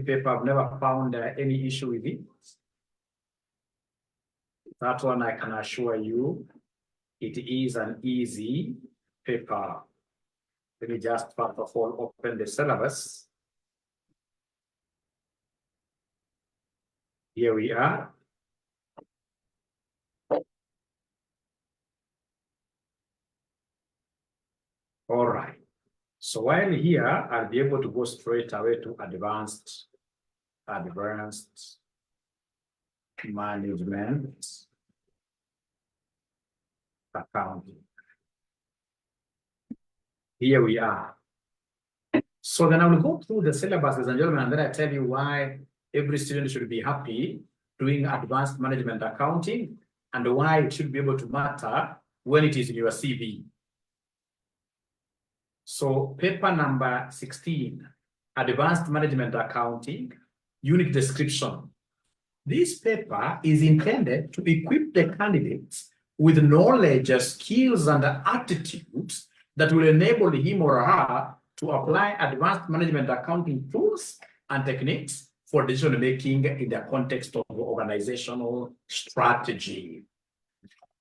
paper. I've never found any issue with it. That one I can assure you, it is an easy paper. Let me just first of all open the syllabus. Here we are. All right. So while here, I'll be able to go straight away to advanced management accounting. Here we are. So then I will go through the syllabus, ladies and gentlemen, and then I tell you why every student should be happy doing advanced management accounting and why it should be able to matter when it is in your CV. So paper number 16, advanced management accounting, unit description. This paper is intended to equip the candidates with knowledge, skills, and attitudes that will enable him or her to apply advanced management accounting tools and techniques for decision making in the context of organizational strategy.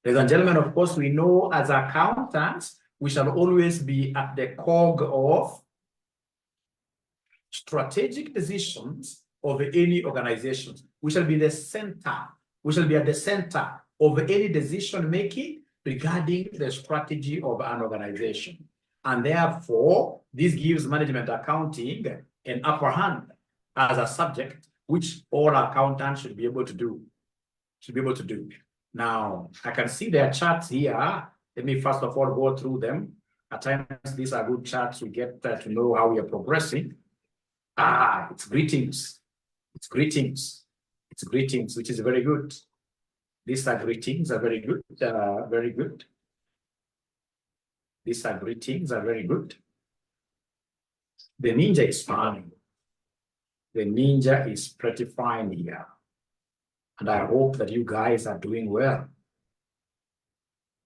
Ladies and gentlemen, of course, we know as accountants, we shall always be at the cog of strategic decisions of any organization. We shall be the center. We shall be at the center of any decision making regarding the strategy of an organization. And therefore, this gives management accounting an upper hand as a subject, which all accountants should be able to do. Now, I can see their charts here. Let me first of all go through them. At times, these are good charts. We get to know how we are progressing. It's greetings. It's greetings. It's greetings, which is very good. These are greetings, are very good. Very good. These are greetings, are very good. The ninja is fine. The ninja is pretty fine here. And I hope that you guys are doing well.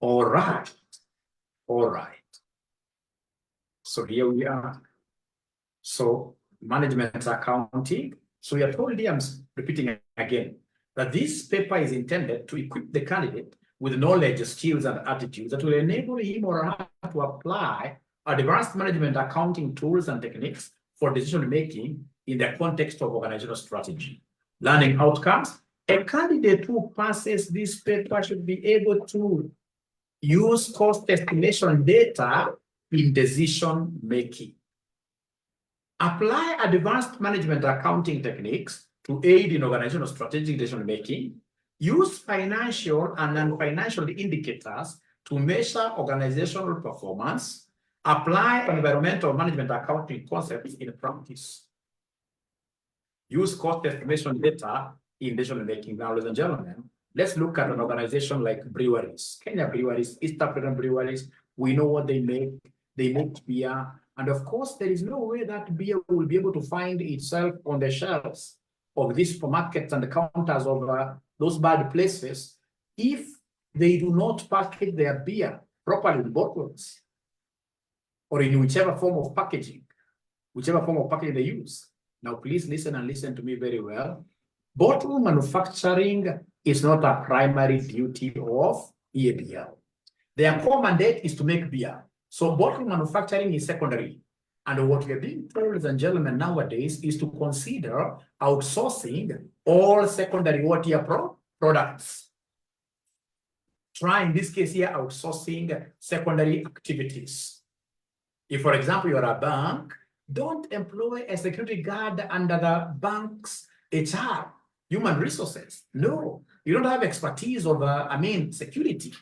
All right. All right. So here we are. So management accounting. So we are told here, I'm repeating again, that this paper is intended to equip the candidate with knowledge, skills, and attitudes that will enable him or her to apply advanced management accounting tools and techniques for decision making in the context of organizational strategy. Learning outcomes. A candidate who passes this paper should be able to use cost estimation data in decision making. Apply advanced management accounting techniques to aid in organizational strategic decision making. Use financial and non-financial indicators to measure organizational performance. Apply environmental management accounting concepts in practice. Use cost estimation data in decision making. Now, ladies and gentlemen, let's look at an organization like breweries, Kenya breweries, East African breweries. We know what they make. They make beer. And of course, there is no way that beer will be able to find itself on the shelves of these supermarkets and the counters of those bad places if they do not package their beer properly in bottles or in whichever form of packaging they use. Now, please listen and listen to me very well. Bottle manufacturing is not a primary duty of EABL. Their core mandate is to make beer. So bottle manufacturing is secondary. And what we are being told, ladies and gentlemen, nowadays is to consider outsourcing all secondary water products. Try in this case here, outsourcing secondary activities. If, for example, you're a bank, don't employ a security guard under the bank's HR, human resources. No, you don't have expertise of, security.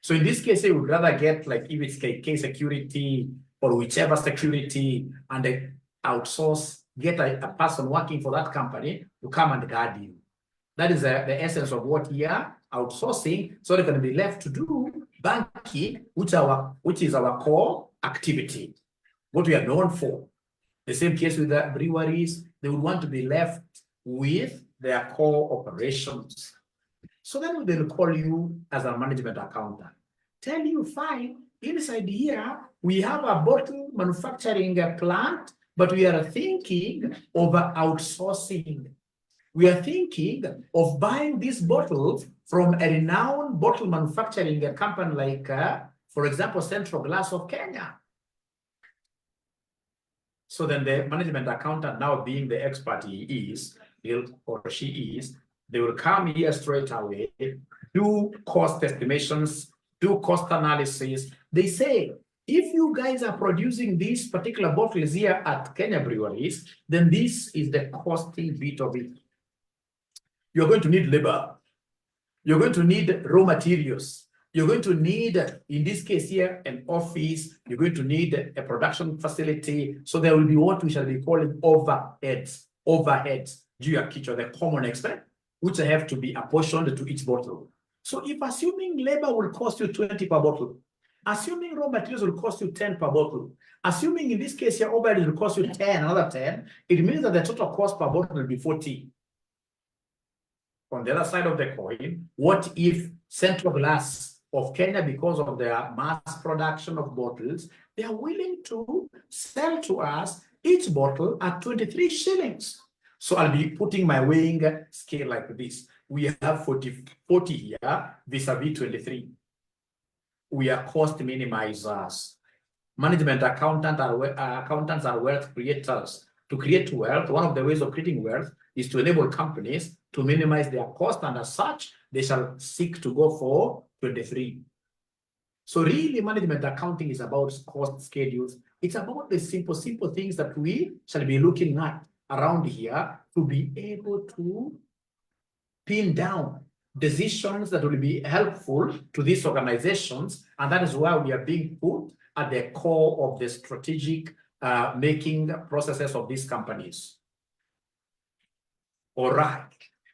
So in this case, you would rather get, like, if it's KK security or whichever security, and they outsource, get a person working for that company to come and guard you. That is the essence of what we are outsourcing, so they can be left to do banking, which is our core activity, what we are known for. The same case with the breweries, they would want to be left with their core operations. So then they'll call you as a management accountant. Tell you, fine, inside here, we have a bottle manufacturing plant but we are thinking of outsourcing. We are thinking of buying these bottles from a renowned bottle manufacturing company like, for example, Central Glass of Kenya. So then the management accountant, now being the expert he is, or she is, they will come here straight away, do cost estimations, do cost analysis. They say, if you guys are producing these particular bottles here at Kenya breweries, then this is the costly bit of it. You're going to need labor. You're going to need raw materials. You're going to need, in this case here, an office. You're going to need a production facility. So there will be what we shall be calling overheads. Overheads, the common expense, which have to be apportioned to each bottle. So if assuming labor will cost you 20 per bottle, assuming raw materials will cost you 10 per bottle, assuming in this case your overhead will cost you 10, another 10, it means that the total cost per bottle will be 40. On the other side of the coin, what if Central Glass of Kenya, because of their mass production of bottles, they are willing to sell to us each bottle at 23 shillings. So I'll be putting my weighing scale like this. We have 40 here vis-a-vis 23. We are cost minimizers. Management accountants are wealth creators. To create wealth, one of the ways of creating wealth is to enable companies to minimize their cost, and as such, they shall seek to go for 23. So really, management accounting is about cost schedules. It's about the simple things that we shall be looking at around here to be able to pin down decisions that will be helpful to these organizations. And that is why we are being put at the core of the strategic making processes of these companies. All right.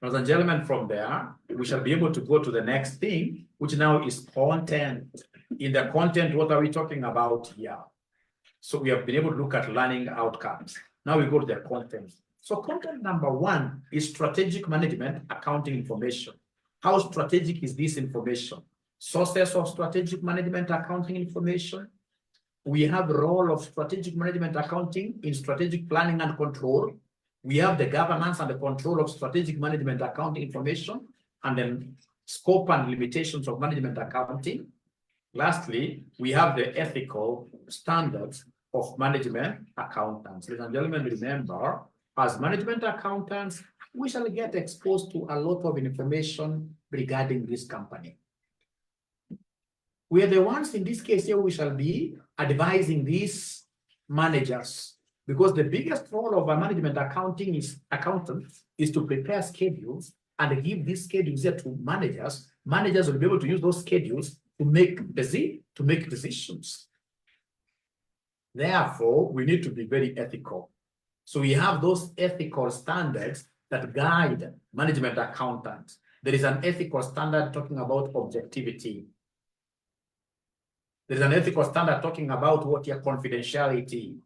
Ladies and gentlemen, from there, we shall be able to go to the next thing, which now is content. In the content, what are we talking about here? So we have been able to look at learning outcomes. Now we go to the content. So content number one is strategic management accounting information. How strategic is this information? Sources of strategic management accounting information. We have the role of strategic management accounting in strategic planning and control. We have the governance and the control of strategic management accounting information, and then scope and limitations of management accounting. Lastly, we have the ethical standards of management accountants. Ladies and gentlemen, remember, as management accountants, we shall get exposed to a lot of information regarding this company. We are the ones, in this case here, we shall be advising these managers, because the biggest role of a management accountant is to prepare schedules and give these schedules here to managers. Managers will be able to use those schedules to make decisions. Therefore, we need to be very ethical. So we have those ethical standards that guide management accountants. There is an ethical standard talking about objectivity. There is an ethical standard talking about what your confidentiality.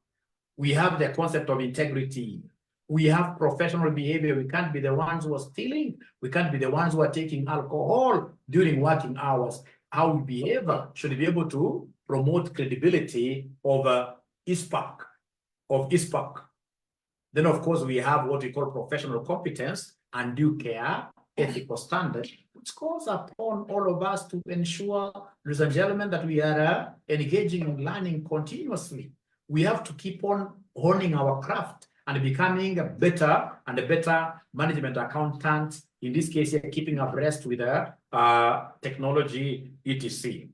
We have the concept of integrity. We have professional behavior. We can't be the ones who are stealing. We can't be the ones who are taking alcohol during working hours. How we behave should be able to promote credibility of ISPAC. Then, of course, we have what we call professional competence and due care, ethical standard, which calls upon all of us to ensure, ladies and gentlemen, that we are engaging in learning continuously. We have to keep on honing our craft and becoming a better management accountant, in this case, keeping abreast with technology, etc.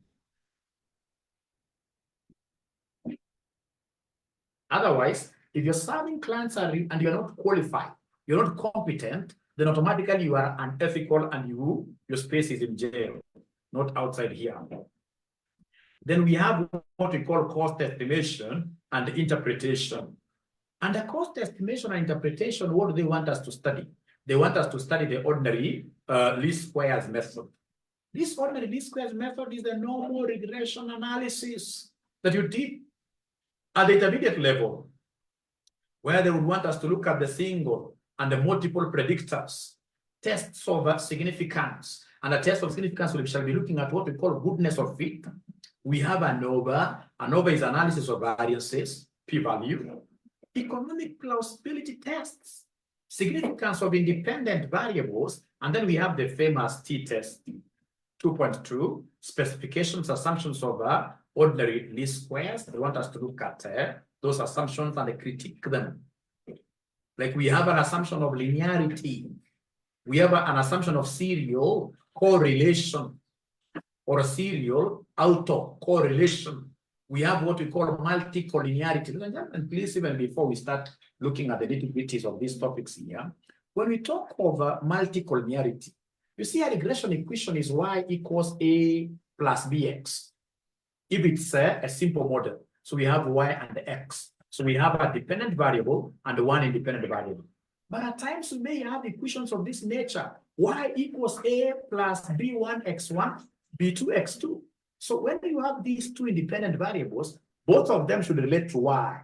Otherwise, if you're serving clients and you're not qualified, you're not competent, then automatically you are unethical and your space is in jail, not outside here. Then we have what we call cost estimation and interpretation. And the cost estimation and interpretation, what do they want us to study? They want us to study the ordinary least squares method. This ordinary least squares method is the normal regression analysis that you did at the intermediate level, where they would want us to look at the single and the multiple predictors, tests of significance. And a test of significance, we shall be looking at what we call goodness of fit. We have ANOVA. ANOVA is analysis of variances, p-value. economic plausibility tests, significance of independent variables, and then we have the famous t-test. 2.2, specifications, assumptions of ordinary least squares. They want us to look at those assumptions and critique them. Like we have an assumption of linearity. We have an assumption of serial correlation or a serial autocorrelation. We have what we call multicollinearity. And please, even before we start looking at the nitty-gritties of these topics here, when we talk of multicollinearity, you see a regression equation is y equals a plus bx. If it's a simple model, so we have y and x. So we have a dependent variable and one independent variable. But at times we may have equations of this nature. Y equals a plus b1 x1, b2 x2. So when you have these two independent variables, both of them should relate to y.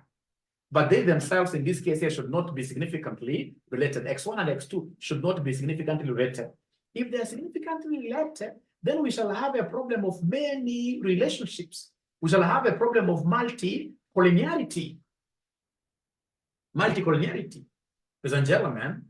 But they themselves, in this case, here, should not be significantly related. X1 and X2 should not be significantly related. If they're significantly related, then we shall have a problem of many relationships. We shall have a problem of multicollinearity. Multicollinearity. Ladies and gentlemen,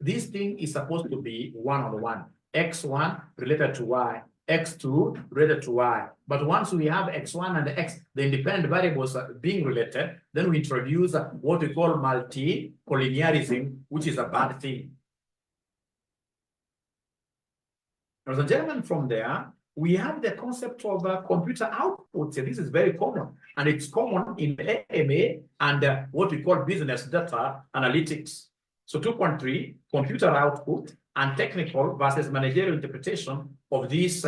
this thing is supposed to be one-on-one. X1 related to Y, X2 related to Y. But once we have X1 and X, the independent variables are being related, then we introduce what we call multicollinearism, which is a bad thing. Ladies and gentlemen, from there, we have the concept of computer output. This is very common, and it's common in AMA and what we call business data analytics. So 2.3, computer output and technical versus managerial interpretation of these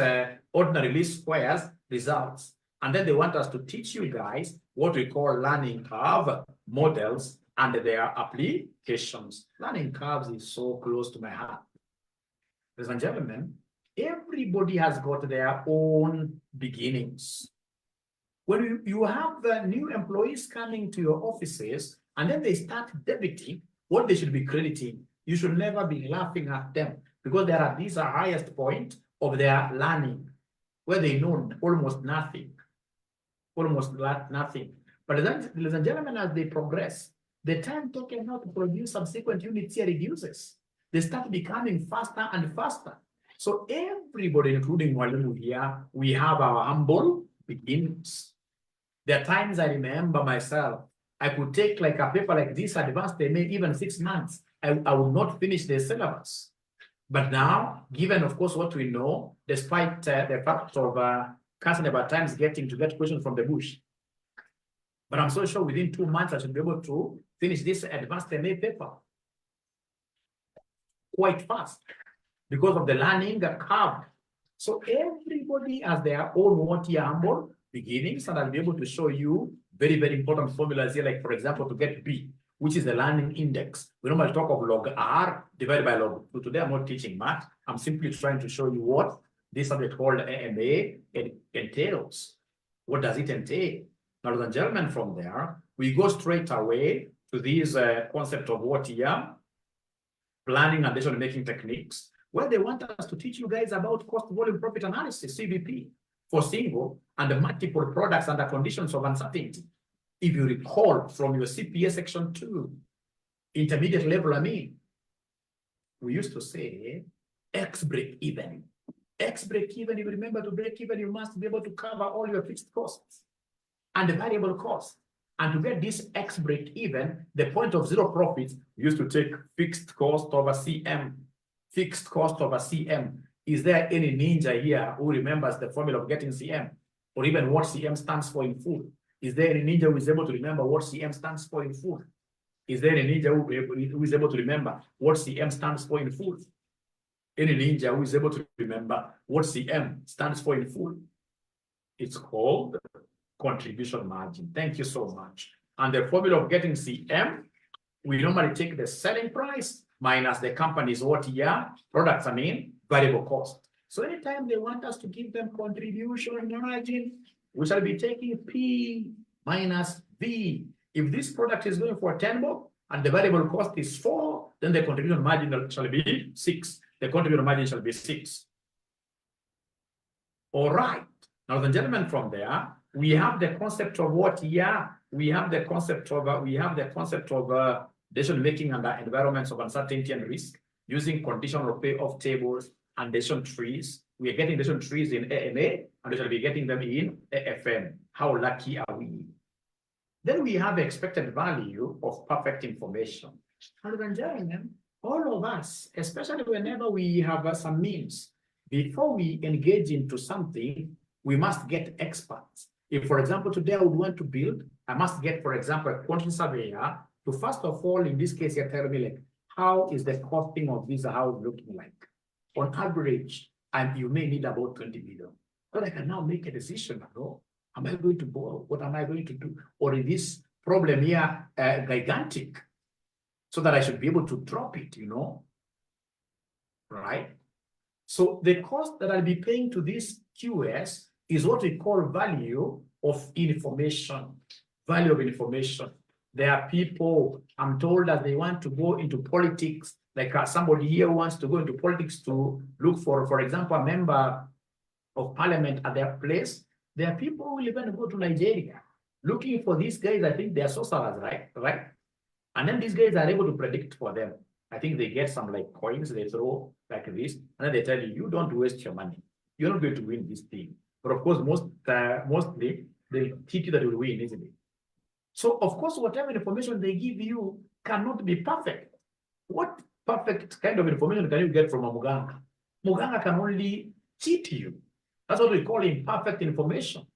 ordinary least squares results. And then they want us to teach you guys what we call learning curve models and their applications. Learning curves is so close to my heart. Ladies and gentlemen, everybody has got their own beginnings. When you have new employees coming to your offices and then they start debiting what they should be crediting, you should never be laughing at them because these are highest point of their learning where they know almost nothing. But then, ladies and gentlemen, as they progress, the time taken out to produce subsequent units here reduces. They start becoming faster and faster. So everybody, including Mwalimu here, we have our humble beginnings. There are times I remember myself, I could take like a paper like this, advanced, they may even 6 months. I would not finish the syllabus. But now, given, of course, what we know, despite the fact of casting about times getting to get questions from the bush. But I'm so sure within 2 months, I should be able to finish this advanced MA paper quite fast because of the learning curve. So everybody has their own humble beginnings, and I'll be able to show you very, very important formulas here, like, for example, to get B, which is the learning index. We normally talk of log R divided by log 2. Today, I'm not teaching math. I'm simply trying to show you what this subject called AMA entails. What does it entail? Now, ladies and gentlemen, from there, we go straight away to this concept of what here? Planning and decision-making techniques, where they want us to teach you guys about cost volume profit analysis, CVP, for single and multiple products under conditions of uncertainty. If you recall from your CPA section 2, intermediate level, we used to say X break even. X break even, if you remember to break even, you must be able to cover all your fixed costs and the variable costs. And to get this X break even, the point of zero profits, we used to take fixed cost over CM. Fixed cost over CM. Is there any ninja here who remembers the formula of getting CM? Or even what CM stands for in full? Is there any ninja who is able to remember what CM stands for in full? Is there any ninja who is able to remember what CM stands for in full? Any ninja who is able to remember what CM stands for in full? It's called contribution margin. Thank you so much. And the formula of getting CM, we normally take the selling price minus the company's what year products, variable cost. So anytime they want us to give them contribution margin, we shall be taking P minus V. If this product is going for 10 bob and the variable cost is 4, then the contribution margin shall be 6. The contribution margin shall be 6. All right. Now, the gentlemen, from there, we have the concept of what year we have the concept of decision making under environments of uncertainty and risk, using conditional payoff tables and decision trees. We are getting decision trees in AMA, and we shall be getting them in AFM. How lucky are we? Then we have expected value of perfect information. And then, all of us, especially whenever we have some means, before we engage into something, we must get experts. If, for example, today I would want to build, I must get, for example, a quantity surveyor to, first of all, in this case, tell me, like, how is the costing of this house looking like? On average, and you may need about 20 million. But I can now make a decision, am I going to borrow? What am I going to do? Or is this problem here gigantic, so that I should be able to drop it, right? So the cost that I'll be paying to this QS is what we call value of information. Value of information. There are people, I'm told, that they want to go into politics, like somebody here wants to go into politics to look for example, a member of parliament at their place. There are people who will even go to Nigeria looking for these guys. I think they are sorcerers, right? And then these guys are able to predict for them. I think they get some like coins they throw like this, and then they tell you, you don't waste your money. You're not going to win this thing. But of course, mostly they teach you that you will win, isn't it? So of course, whatever information they give you cannot be perfect. What perfect kind of information can you get from a muganga? Muganga can only cheat you. That's what we call imperfect information.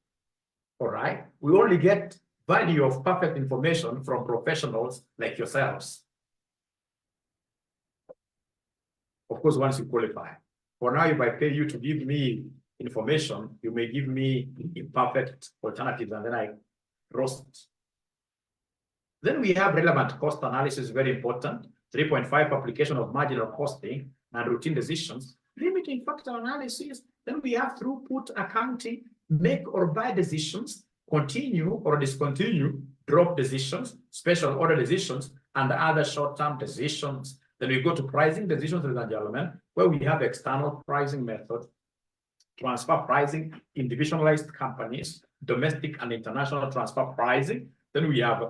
All right. We only get value of perfect information from professionals like yourselves. Of course, once you qualify. For now, if I pay you to give me information, you may give me imperfect alternatives, and then I roast it. Then we have relevant cost analysis, very important. 3.5, application of marginal costing and routine decisions. Limiting factor analysis. Then we have throughput accounting, make or buy decisions, continue or discontinue, drop decisions, special order decisions, and other short-term decisions. Then we go to pricing decisions, ladies and gentlemen, where we have external pricing method, transfer pricing, individualized companies, domestic and international transfer pricing. Then we have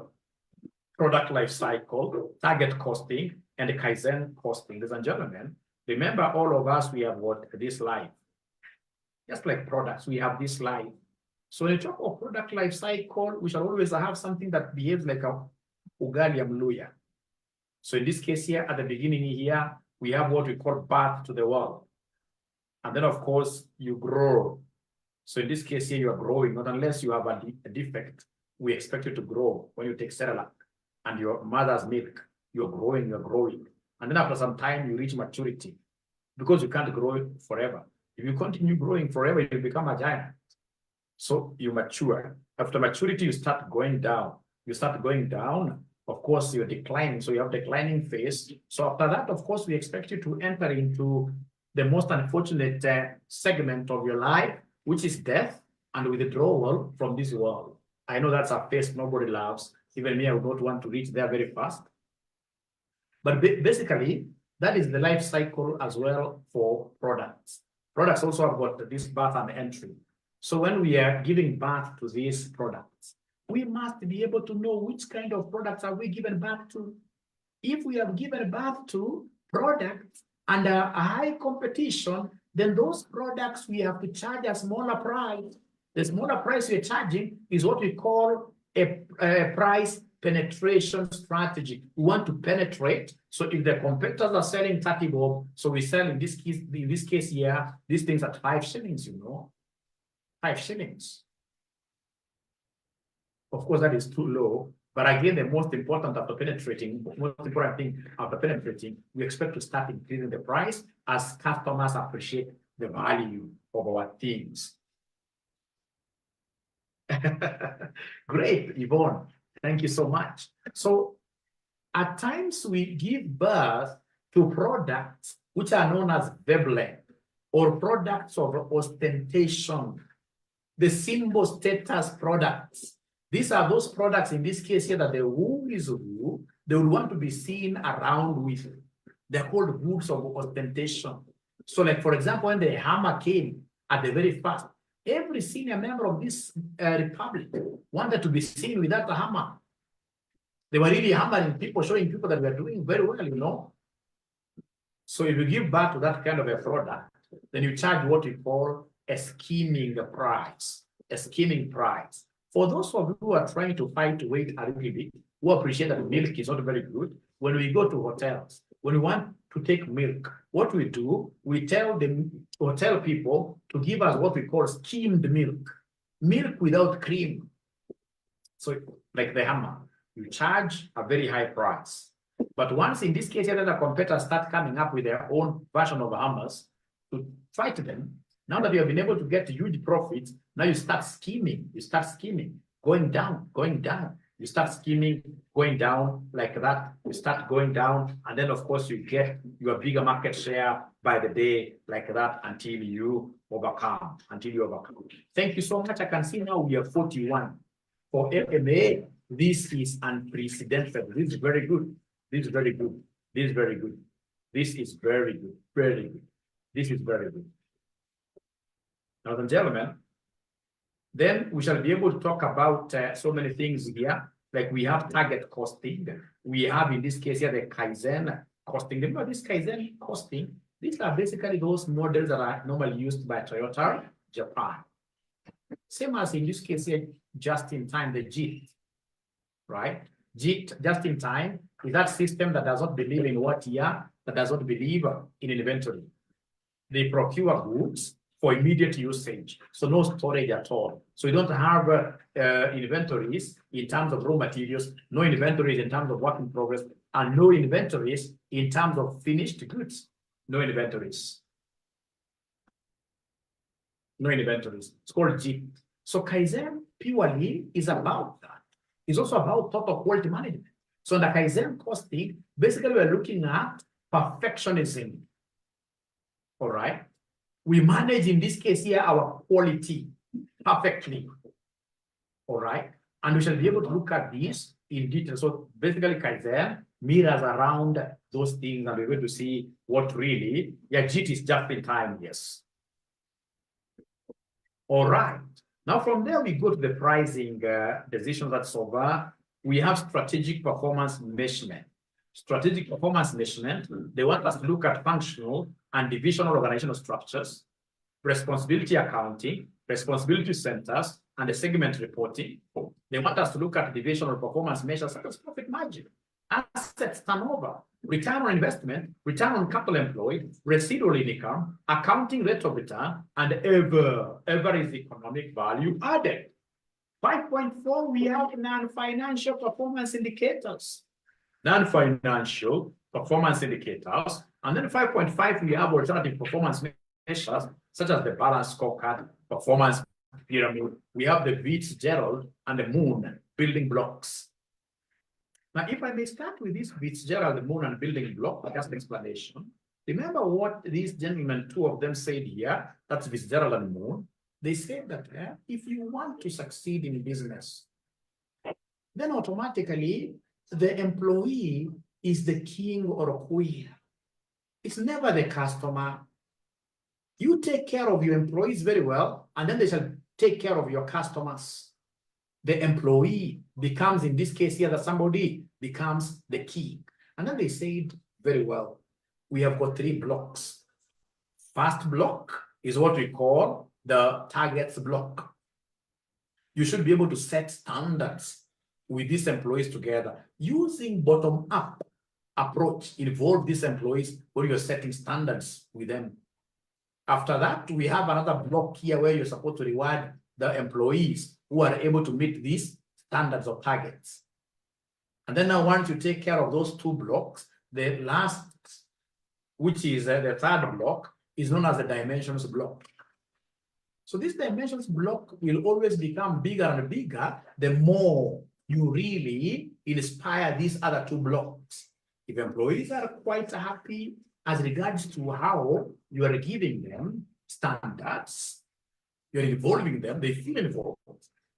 product life cycle, target costing, and Kaizen costing. Ladies and gentlemen, remember, all of us, we have what this life. Just like products, we have this life. So when you talk of product life cycle, we shall always have something that behaves like a ugali mluya. So in this case here, at the beginning here, we have what we call birth to the world. And then, of course, you grow. So in this case here, you are growing, not unless you have a defect. We expect you to grow when you take Cerelac and your mother's milk. You're growing. And then after some time, you reach maturity, because you can't grow forever. If you continue growing forever, you become a giant. So you mature. After maturity, you start going down. Of course, you're declining. So you have declining phase. So after that, of course, we expect you to enter into the most unfortunate segment of your life, which is death and withdrawal from this world. I know that's a phase nobody loves. Even me, I would not want to reach there very fast. But basically, that is the life cycle as well for products. Products also have got this birth and entry. So when we are giving birth to these products, we must be able to know which kind of products are we giving birth to. If we have given birth to products under a high competition, then those products we have to charge a smaller price. The smaller price we're charging is what we call a price penetration strategy. We want to penetrate. So if the competitors are selling 30 bob, so we sell in this case here, these things at 5 shillings, 5 shillings. Of course, that is too low. But again, the most important thing after penetrating, we expect to start increasing the price as customers appreciate the value of our things. Great, Yvonne. Thank you so much. So at times we give birth to products which are known as Veblen, or products of ostentation, the symbol status products. These are those products in this case here that the who is who, they will want to be seen around with. They're called goods of ostentation. So like, for example, when the hammer came at the very first, Every senior member of this republic wanted to be seen without a hammer. They were really hammering people, showing people that we are doing very well, you know. So if you give back to that kind of a product, then you charge what we call a skimming price, a skimming price. For those of you who are trying to fight weight a little bit, who appreciate that milk is not very good, when we go to hotels, when we want to take milk, what we do, we tell the hotel people to give us what we call skimmed milk, milk without cream. So like the hammer, you charge a very high price. But once in this case, other competitors start coming up with their own version of hammers to fight them, now that you have been able to get huge profits, now you start skimming, going down, you start skimming, going down like that, you start going down, and then of course you get your bigger market share by the day like that until you overcome, Thank you so much. I can see now we are 41. For LMA, this is unprecedented. This is very good. This is very good. This is very good. This is very good. Very good. This is very good. Now, and gentlemen, then we shall be able to talk about so many things here. Like we have target costing. We have, in this case here, the Kaizen costing. Remember this Kaizen costing? These are basically those models that are normally used by Toyota Japan. Same as in this case here, just in time, the JIT, right? JIT, just in time, is that system that does not believe in what year, that does not believe in inventory. They procure goods for immediate usage, so no storage at all. So you don't have inventories in terms of raw materials, no inventories in terms of work in progress, and no inventories in terms of finished goods. No inventories. No inventories. It's called JIT. So Kaizen purely is about that. It's also about total quality management. So in the Kaizen costing, basically we're looking at perfectionism. All right. We manage, in this case here, our quality perfectly. All right. And we shall be able to look at this in detail. So basically Kaizen mirrors around those things, and we're going to see what really, JIT is just in time, yes. All right. Now from there, we go to the pricing decision that's over. We have strategic performance measurement. Strategic performance measurement, they want us to look at functional and divisional organizational structures, responsibility accounting, responsibility centers, and the segment reporting. They want us to look at divisional performance measures such as profit margin, assets turnover, return on investment, return on capital employed, residual income, accounting rate of return, and average economic value added. 5.4, we have non-financial performance indicators. Non-financial performance indicators. And then 5.5, we have alternative performance measures, such as the balance scorecard, performance pyramid. We have the Fitzgerald and the Moon building blocks. Now, if I may start with this Fitzgerald, the Moon, and building block, just an explanation. Remember what these gentlemen, two of them, said here, that's Fitzgerald and Moon. They said that if you want to succeed in business, then automatically the employee is the king or queen. It's never the customer. You take care of your employees very well, and then they shall take care of your customers. The employee becomes, in this case here, that somebody becomes the king. And then they said very well, we have got 3 blocks. First block is what we call the targets block. You should be able to set standards with these employees together using bottom-up approach. Involve these employees where you're setting standards with them. After that, we have another block here where you're supposed to reward the employees who are able to meet these standards or targets. And then now once you take care of those 2 blocks, the last, which is the third block, is known as the dimensions block. So this dimensions block will always become bigger and bigger the more you really inspire these other 2 blocks. If employees are quite happy as regards to how you are giving them standards, you're involving them, they feel involved,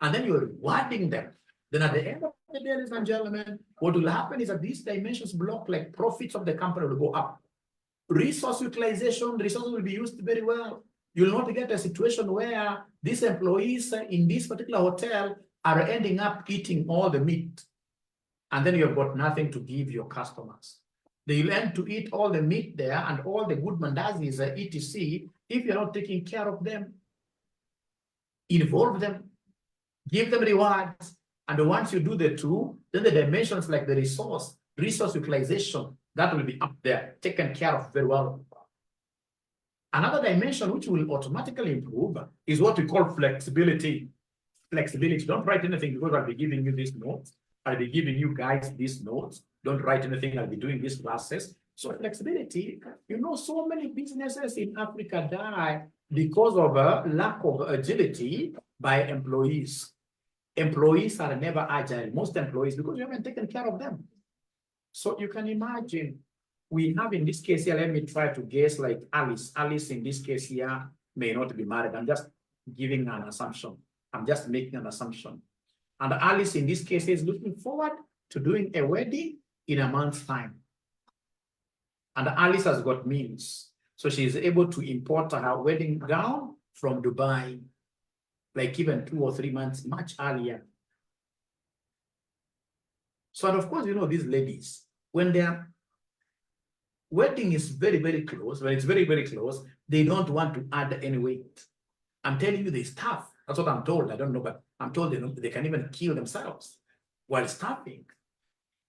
and then you're rewarding them. Then at the end of the day, ladies and gentlemen, what will happen is that these dimensions block, like profits of the company, will go up. Resource utilization, resources will be used very well. You'll not get a situation where these employees in this particular hotel are ending up eating all the meat, and then you've got nothing to give your customers. They'll end to eat all the meat there and all the good mandazis, etc. If you're not taking care of them, involve them, give them rewards. And once you do the two, then the dimensions like the resource utilization, that will be up there, taken care of very well. Another dimension which will automatically improve is what we call flexibility. Flexibility. Don't write anything because I'll be giving you these notes. I'll be giving you guys these notes. Don't write anything. I'll be doing these classes. So flexibility, you know, so many businesses in Africa die because of a lack of agility by employees. Employees are never agile, most employees, because you haven't taken care of them. So you can imagine, we have in this case here, let me try to guess, like Alice. Alice in this case here may not be married. I'm just giving an assumption. I'm just making an assumption. And Alice in this case is looking forward to doing a wedding in a month's time. And Alice has got means. So she is able to import her wedding gown from Dubai, like even 2 or 3 months much earlier. So, and of course, you know, these ladies, when their wedding is very, very close, when it's very, very close, they don't want to add any weight. I'm telling you, they starve. That's what I'm told. I don't know, but I'm told they can even kill themselves while starving.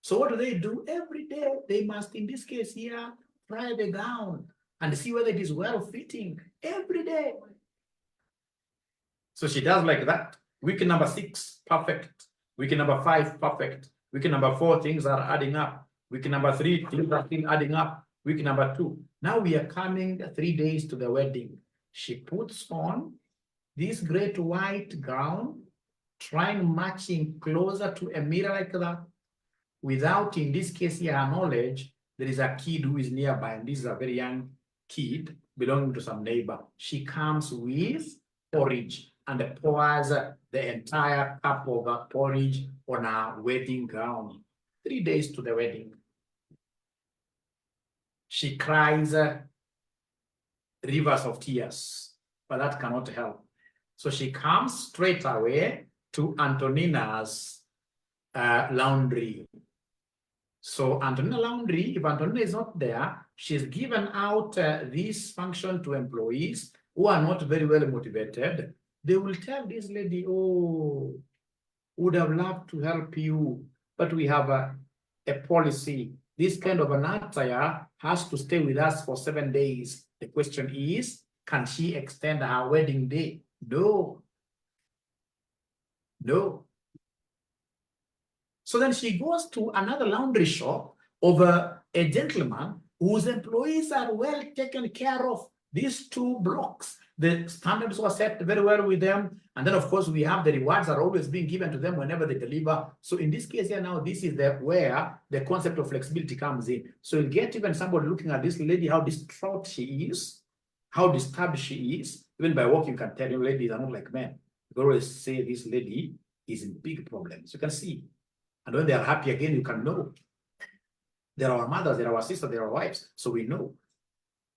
So what do? Every day, they must, in this case here, try the gown and see whether it is well fitting every day. So she does like that. Week number 6, perfect. Week number 5, perfect. Week number 4, things are adding up. Week number 3, things are still adding up. Week number 2. Now we are coming 3 days to the wedding. She puts on this great white gown, trying matching closer to a mirror like that, without, in this case here, her knowledge, there is a kid who is nearby, and this is a very young kid belonging to some neighbor. She comes with porridge and pours the entire cup of porridge on her wedding gown. 3 days to the wedding. She cries rivers of tears, but that cannot help. So she comes straight away to Antonina's laundry. So Antonina Laundry, if Antonina is not there, she's given out this function to employees who are not very well motivated. They will tell this lady, oh, would have loved to help you, but we have a policy. This kind of an attire has to stay with us for 7 days. The question is, can she extend her wedding day? No. No. So then she goes to another laundry shop of a gentleman whose employees are well taken care of. These 2 blocks, the standards were set very well with them. And then, of course, we have the rewards are always being given to them whenever they deliver. So in this case here now, this is where the concept of flexibility comes in. So you get even somebody looking at this lady, how distraught she is, how disturbed she is. Even by walking, you can tell you ladies are not like men. You always say this lady is in big problems. You can see. And when they are happy again, you can know. There are our mothers, there are our sisters, there are our wives. So we know.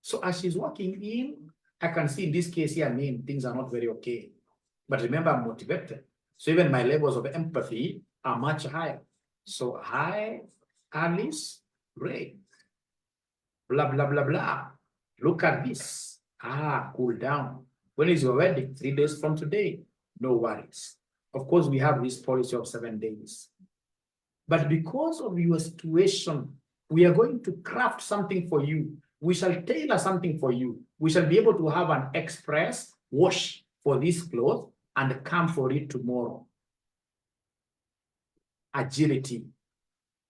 So as she's walking in, I can see in this case here, I mean, things are not very okay. But remember, I'm motivated. So even my levels of empathy are much higher. So, hi, Alice, great. Blah, blah, blah, blah. Look at this. Cool down. When is your wedding? 3 days from today. No worries. Of course, we have this policy of 7 days. But because of your situation, we are going to craft something for you. We shall tailor something for you. We shall be able to have an express wash for this cloth and come for it tomorrow. Agility,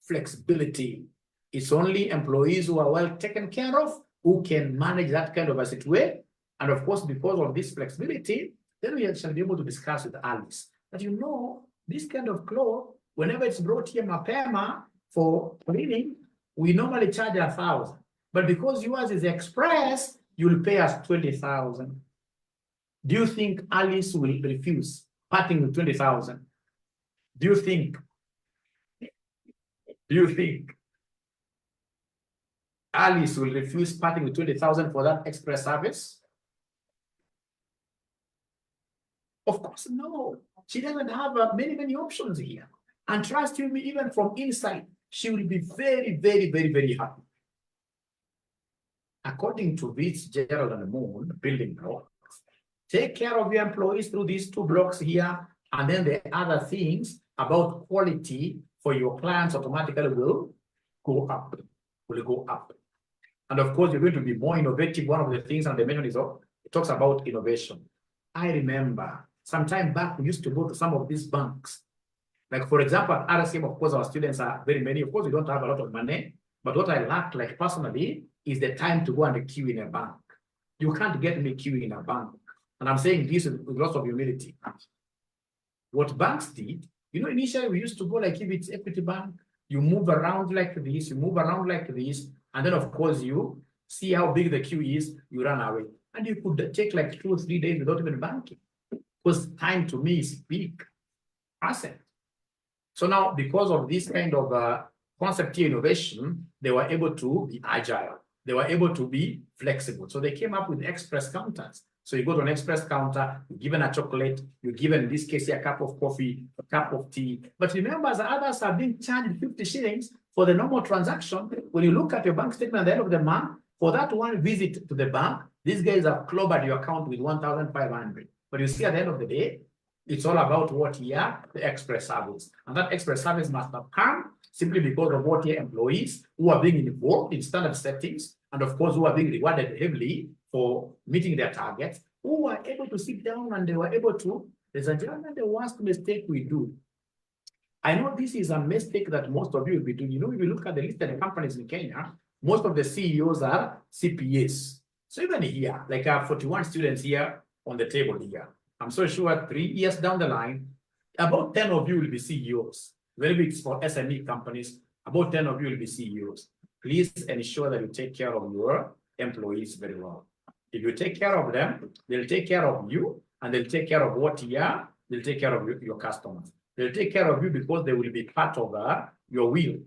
flexibility. It's only employees who are well taken care of who can manage that kind of a situation. And of course, because of this flexibility, then we shall be able to discuss with Alice that, you know, this kind of cloth, whenever it's brought here mapema for cleaning, we normally charge 1,000. But because yours is express, you'll pay us 20,000. Do you think Alice will refuse parting with 20,000? Do you think Alice will refuse parting with 20,000 for that express service? Of course, no. She doesn't have many options here. And trust you me, even from inside, she will be very happy. According to Fitzgerald and Moon building blocks, take care of your employees through these 2 blocks here, and then the other things about quality for your clients automatically will go up. And of course, you're going to be more innovative. One of the things, and the mention is, it talks about innovation. I remember some time back, we used to go to some of these banks. Like, for example, at RSM, of course, our students are very many. Of course, we don't have a lot of money. But what I lack, like personally, is the time to go and queue in a bank. You can't get me queuing in a bank. And I'm saying this with lots of humility. What banks did, initially we used to go like, if it's Equity Bank, you move around like this, and then of course you see how big the queue is, you run away. And you could take like 2 or 3 days without even banking. Because time to me is big asset. So now, because of this kind of concept here, innovation, they were able to be agile. They were able to be flexible. So they came up with express counters. So you go to an express counter, you're given a chocolate, you're given, in this case, a cup of coffee, a cup of tea. But remember, the others are being charged 50 shillings for the normal transaction. When you look at your bank statement at the end of the month, for that one visit to the bank, these guys have clobbered your account with 1,500. But you see, at the end of the day, it's all about what here, the express service. And that express service must have come simply because of what here employees who are being involved in standard settings, and of course, who are being rewarded heavily for meeting their targets, who were able to sit down and they were able to, ladies and gentlemen, the worst mistake we do. I know this is a mistake that most of you will be doing. If you look at the listed companies in Kenya, most of the CEOs are CPAs. So even here, like I have 41 students here on the table here. I'm so sure 3 years down the line, about 10 of you will be CEOs. Very big for SME companies, about 10 of you will be CEOs. Please ensure that you take care of your employees very well. If you take care of them, they'll take care of you, and they'll take care of what you are, they'll take care of your customers. They'll take care of you because they will be part of your will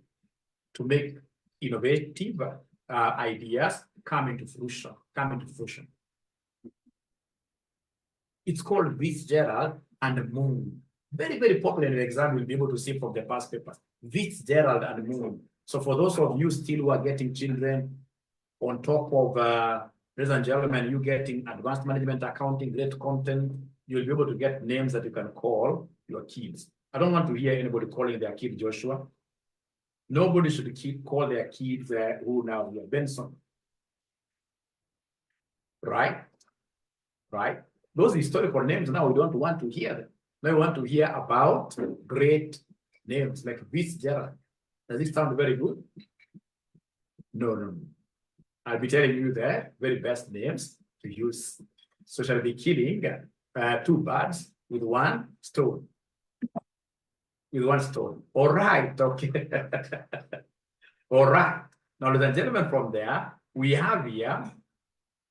to make innovative ideas come into fruition. It's called Fitzgerald and Moon. Very popular in the exam. You'll be able to see from the past papers. Fitzgerald and Moon. So for those of you still who are getting children, on top of, ladies and gentlemen, you getting advanced management accounting, great content, you'll be able to get names that you can call your kids. I don't want to hear anybody calling their kid Joshua. Nobody should call their kids who now are Benson. Right? Those historical names now we don't want to hear them. Now we want to hear about great names like Fitzgerald. Does it sound very good? No. I'll be telling you the very best names to use. So shall be killing 2 birds with 1 stone. All right, okay. All right. Now, ladies and gentlemen, from there, we have here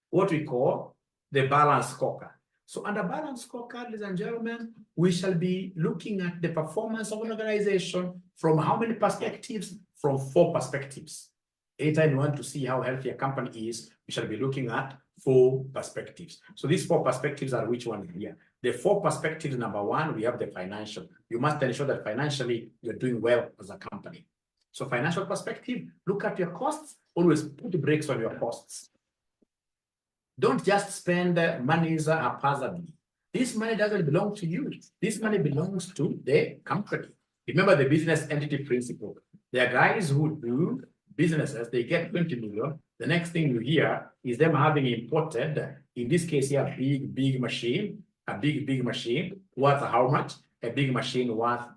what we call the balance scorecard. So under balance scorecard, ladies and gentlemen, we shall be looking at the performance of an organization from how many perspectives? From 4 perspectives. Anytime you want to see how healthy a company is, we shall be looking at 4 perspectives. So these 4 perspectives are which one here? The 4 perspectives, number 1, we have the financial. You must ensure that financially you're doing well as a company. So financial perspective, look at your costs, always put brakes on your costs. Don't just spend monies haphazardly. This money doesn't belong to you. This money belongs to the company. Remember the business entity principle. There are guys who do businesses, they get 20 million. The next thing you hear is them having imported, in this case here, a big machine, a big machine worth how much? A big machine worth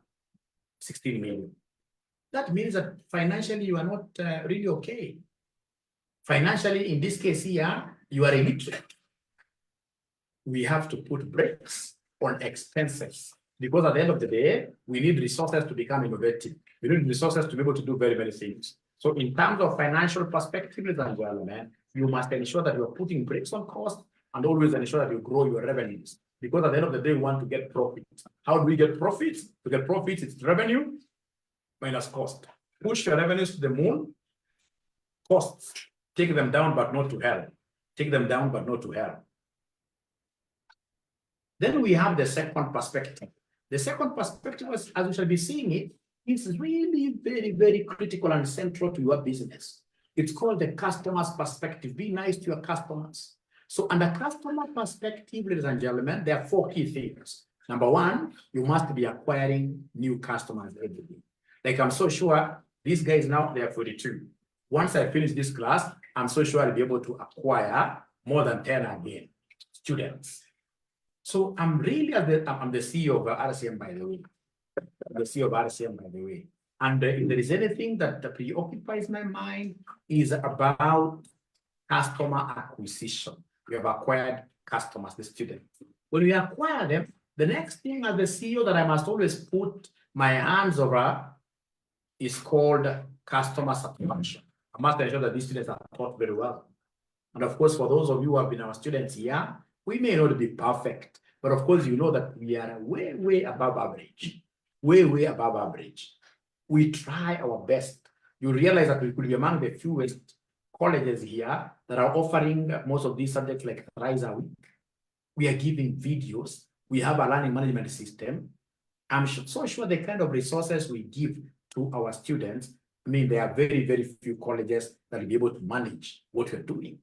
16 million. That means that financially you are not really okay. Financially, in this case here, you are illiterate. We have to put brakes on expenses because at the end of the day, we need resources to become innovative. We need resources to be able to do very things. So in terms of financial perspective, ladies and gentlemen, you must ensure that you're putting brakes on cost and always ensure that you grow your revenues. Because at the end of the day, we want to get profits. How do we get profits? To get profits, it's revenue minus cost. Push your revenues to the moon. Costs, take them down, but not to hell. Take them down, but not to hell. Then we have the second perspective. The second perspective, as we shall be seeing it, is really very, very critical and central to your business. It's called the customer's perspective. Be nice to your customers. So under customer perspective, ladies and gentlemen, there are 4 key things. Number 1, you must be acquiring new customers every day. Like I'm so sure these guys now, they are 42. Once I finish this class, I'm so sure I'll be able to acquire more than 10 again, students. So I'm really, I'm the CEO of RCM, by the way. I'm the CEO of RCM, by the way. And if there is anything that preoccupies my mind is about customer acquisition. We have acquired customers, the students. When we acquire them, the next thing as the CEO that I must always put my hands over is called customer satisfaction. I must ensure that these students are taught very well. And of course, for those of you who have been our students here, we may not be perfect, but of course, you know that we are way, way above average. Way, way above average. We try our best. You realize that we could be among the fewest colleges here that are offering most of these subjects like thrice a week. We are giving videos. We have a learning management system. I'm so sure the kind of resources we give to our students, I mean, there are very, very few colleges that will be able to manage what we're doing.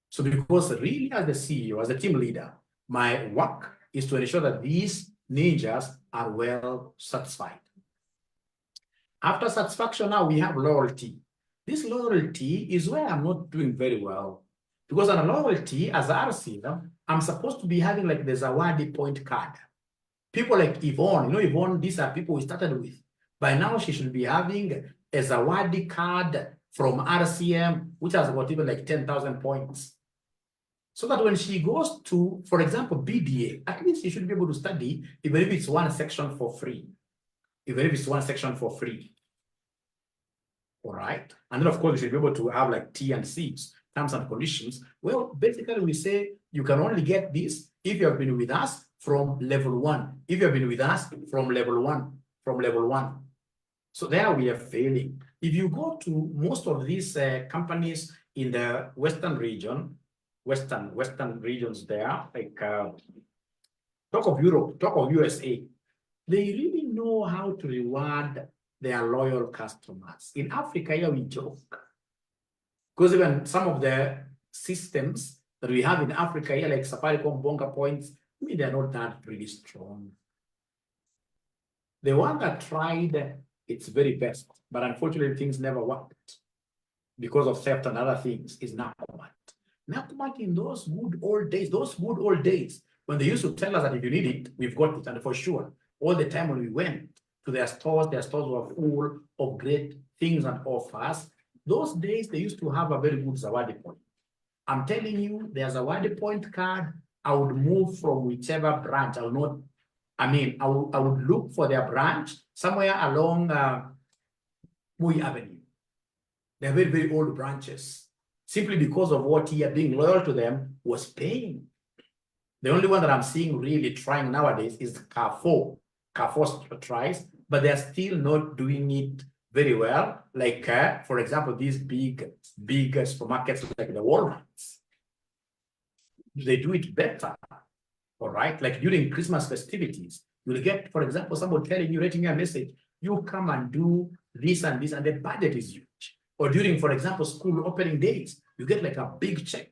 So because really as the CEO, as a team leader, my work is to ensure that these ninjas are well satisfied. After satisfaction, now we have loyalty. This loyalty is where I'm not doing very well. Because on loyalty, as RC, I'm supposed to be having like the Zawadi point card. People like Yvonne, you know, Yvonne, these are people we started with. By now, she should be having a Zawadi card from RCM, which has got even like 10,000 points. So that when she goes to, for example, BDA, at least she should be able to study, even if it's one section for free. Even if it's one section for free. All right. And then, of course, you should be able to have like T and C's, terms and conditions. Well, basically, we say you can only get this if you have been with us from level 1. If you have been with us from level 1, So there we are failing. If you go to most of these companies in the Western region, Western regions there, like talk of Europe, talk of USA, they really know how to reward their loyal customers. In Africa, here we joke. Because even some of the systems that we have in Africa here, like Safaricom, Bonga Points, I mean, they're not that really strong. The one that tried its very best, but unfortunately things never worked because of theft and other things, is Nakumat. Nakumat in those good old days, when they used to tell us that if you need it, we've got it, and for sure, all the time when we went to their stores were full of great things and offers. Those days, they used to have a very good Zawadi point. I'm telling you, their Zawadi point card, I would move from whichever branch. I would look for their branch somewhere along Mui Avenue. They're very, very old branches, simply because of what here being loyal to them was paying. The only one that I'm seeing really trying nowadays is Carrefour. Carrefour tries, but they're still not doing it very well. Like, for example, these big supermarkets like the Walmarts, they do it better. All right, like during Christmas festivities, you'll get, for example, someone telling you, writing you a message, you come and do this and this, and the budget is huge. Or during, for example, school opening days, you get like a big check.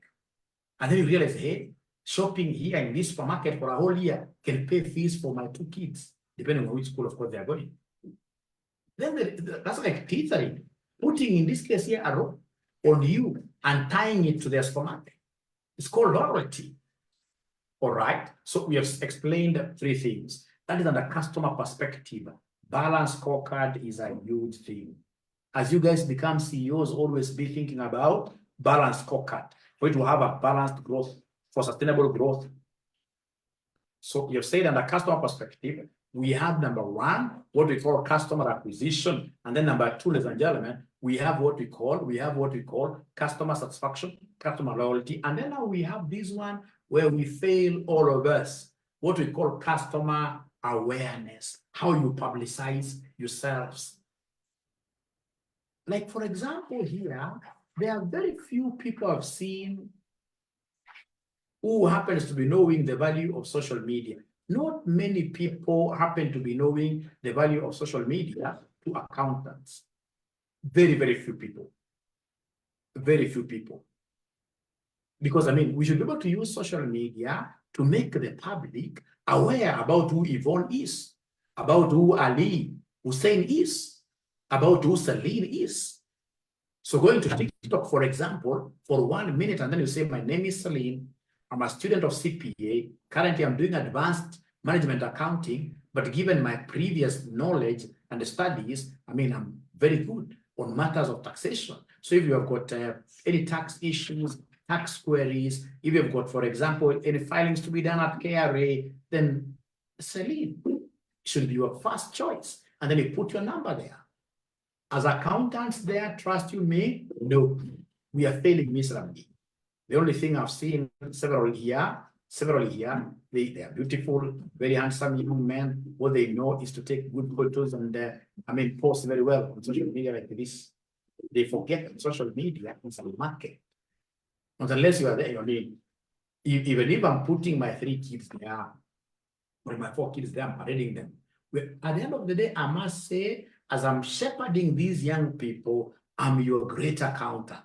And then you realize, hey, shopping here in this supermarket for a whole year can pay fees for my 2 kids, depending on which school, of course, they are going. Then that's like tethering, putting, in this case here, a rope on you and tying it to their supermarket. It's called loyalty. All right. So we have explained 3 things. That is under customer perspective. Balanced scorecard is a huge thing. As you guys become CEOs, always be thinking about balanced scorecard for you to have a balanced growth, for sustainable growth. So you've said under customer perspective, we have number 1, what we call customer acquisition. And then number 2, ladies and gentlemen, we have what we call customer satisfaction, customer loyalty. And then now we have this one where we fail all of us, what we call customer awareness, how you publicize yourselves. Like, for example, here, there are very few people I've seen who happens to be knowing the value of social media. Not many people happen to be knowing the value of social media to accountants. Very, very few people. Very few people. Because, I mean, we should be able to use social media to make the public aware about who Yvonne is, about who Ali Hussein is, about who Celine is. So going to TikTok, for example, for 1 minute, and then you say, my name is Celine, I'm a student of CPA, currently I'm doing advanced management accounting, but given my previous knowledge and studies, I mean, I'm very good on matters of taxation. So if you have got any tax issues, tax queries, if you've got, for example, any filings to be done at KRA, then Celine should be your first choice. And then you put your number there. As accountants there, trust you me? No, we are failing miserably. The only thing I've seen several here, they are beautiful, very handsome young men. What they know is to take good photos and, post very well on social media like this. They forget that social media is a market. Not unless you are there, I mean, even if I'm putting my 3 kids there, or my 4 kids there, I'm parading them. At the end of the day, I must say, as I'm shepherding these young people, I'm your great accountant.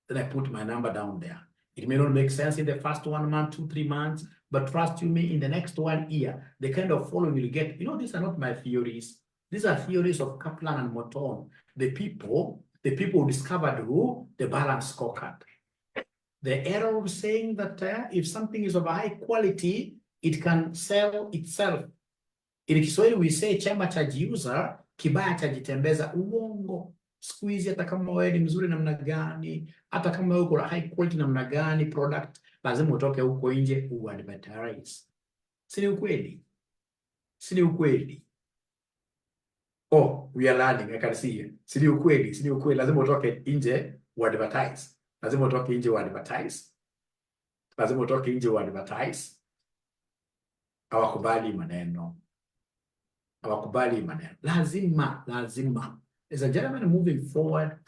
Then I put my number down there. It may not make sense in the first 1 month, 2, 3 months, but trust you me, in the next 1 year, the kind of following you'll get, these are not my theories. These are theories of Kaplan and Morton, the people who discovered the balance scorecard. The error of saying that if something is of a high quality, it can sell itself. In Kiswahili we say chema chajiuza, kibaya chajitembeza. Uongo. Siku hizi hata kama wewe ni mzuri namna gani, hata kama wewe uko high quality namna gani product, lazima utoke huko nje uadvertise. Si ni ukweli? Si ni ukweli? Oh, we are learning, I can see here. Si ni ukweli? Si ni ukweli? Lazima utoke nje uadvertise. Lazima utoke nje uadvertise. Lazima utoke nje uadvertise. Hawakubali maneno. Hawakubali maneno. Lazima. As a gentleman moving forward,